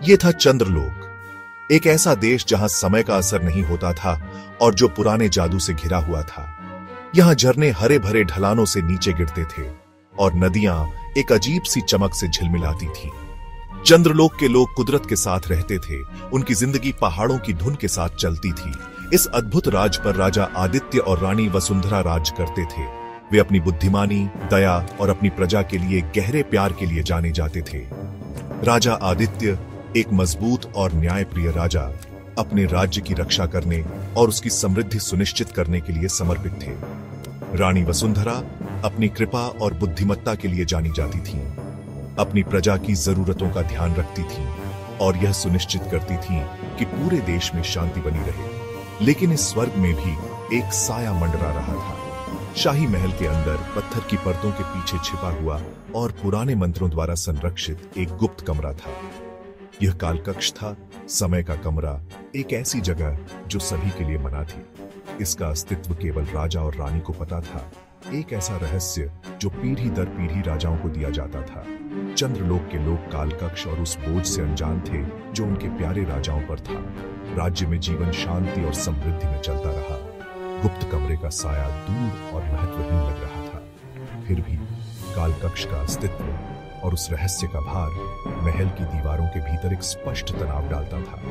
ये था चंद्रलोक, एक ऐसा देश जहां समय का असर नहीं होता था और जो पुराने जादू से घिरा हुआ था। यहां झरने हरे भरे ढलानों से नीचे गिरते थे और नदियां एक अजीब सी चमक से झिलमिलाती थीं। चंद्रलोक के लोग कुदरत के साथ रहते थे, उनकी जिंदगी पहाड़ों की धुन के साथ चलती थी। इस अद्भुत राज पर राजा आदित्य और रानी वसुंधरा राज करते थे। वे अपनी बुद्धिमानी, दया और अपनी प्रजा के लिए गहरे प्यार के लिए जाने जाते थे। राजा आदित्य एक मजबूत और न्यायप्रिय राजा, अपने राज्य की रक्षा करने और उसकी समृद्धि सुनिश्चित करने के लिए समर्पित थे। रानी वसुंधरा अपनी कृपा और बुद्धिमत्ता के लिए जानी जाती थीं, अपनी प्रजा की जरूरतों का ध्यान रखती थीं और यह सुनिश्चित करती थीं कि पूरे देश में शांति बनी रहे। लेकिन इस स्वर्ग में भी एक साया मंडरा रहा था। शाही महल के अंदर पत्थर की परतों के पीछे छिपा हुआ और पुराने मंत्रों द्वारा संरक्षित एक गुप्त कमरा था। यह कालकक्ष था, समय का कमरा, एक ऐसी जगह जो सभी के लिए मना थी। इसका अस्तित्व केवल राजा और रानी को पता था, एक ऐसा रहस्य जो पीढ़ी दर पीढ़ी राजाओं को दिया जाता था। चंद्रलोक के लोग कालकक्ष और उस बोझ से अनजान थे जो उनके प्यारे राजाओं पर था। राज्य में जीवन शांति और समृद्धि में चलता रहा। गुप्त कमरे का साया दूर और महत्वहीन लग रहा था, फिर भी कालकक्ष का अस्तित्व और उस रहस्य का भार महल की दीवारों के भीतर एक स्पष्ट तनाव डालता था।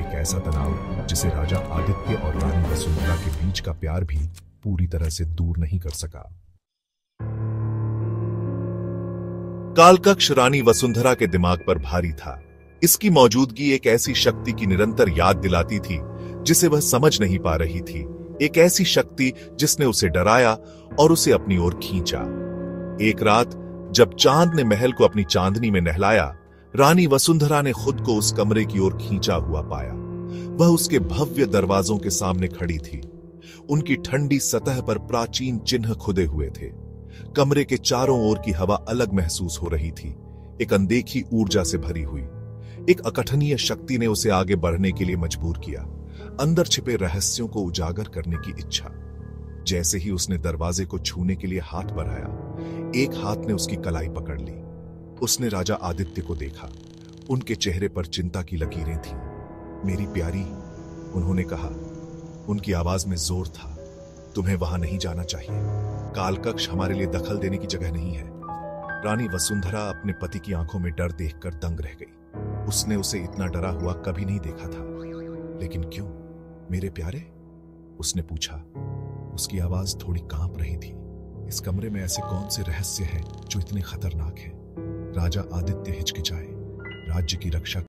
एक ऐसा तनाव जिसे राजा आदित्य और रानी वसुंधरा के बीच का प्यार भी पूरी तरह से दूर नहीं कर सका। कालकक्ष रानी वसुंधरा के दिमाग पर भारी था। इसकी मौजूदगी एक ऐसी शक्ति की निरंतर याद दिलाती थी जिसे वह समझ नहीं पा रही थी। एक ऐसी शक्ति जिसने उसे डराया और उसे अपनी ओर खींचा। एक रात जब चांद ने महल को अपनी चांदनी में नहलाया, रानी वसुंधरा ने खुद को उस कमरे की ओर खींचा हुआ पाया। वह उसके भव्य दरवाजों के सामने खड़ी थी। उनकी ठंडी सतह पर प्राचीन चिन्ह खुदे हुए थे। कमरे के चारों ओर की हवा अलग महसूस हो रही थी, एक अनदेखी ऊर्जा से भरी हुई। एक अकथनीय शक्ति ने उसे आगे बढ़ने के लिए मजबूर किया, अंदर छिपे रहस्यों को उजागर करने की इच्छा। जैसे ही उसने दरवाजे को छूने के लिए हाथ बढ़ाया, एक हाथ ने उसकी कलाई पकड़ ली। उसने राजा आदित्य को देखा। उनके चेहरे पर चिंता की लकीरें थीं। मेरी प्यारी, उन्होंने कहा। उनकी आवाज में जोर था। तुम्हें वहां नहीं जाना चाहिए। कालकक्ष हमारे लिए दखल देने की जगह नहीं है। रानी वसुंधरा अपने पति की आंखों में डर देखकर दंग रह गई। उसने उसे इतना डरा हुआ कभी नहीं देखा था। लेकिन क्यों, मेरे प्यारे? उसने पूछा। उसकी आवाज थोड़ी कांप रही थी। इस कमरे में ऐसे कौन से रहस्य हैं जो इतने खतरनाक हैं? राजा आदित्य हिचकिचाए। राज्य की रक्षा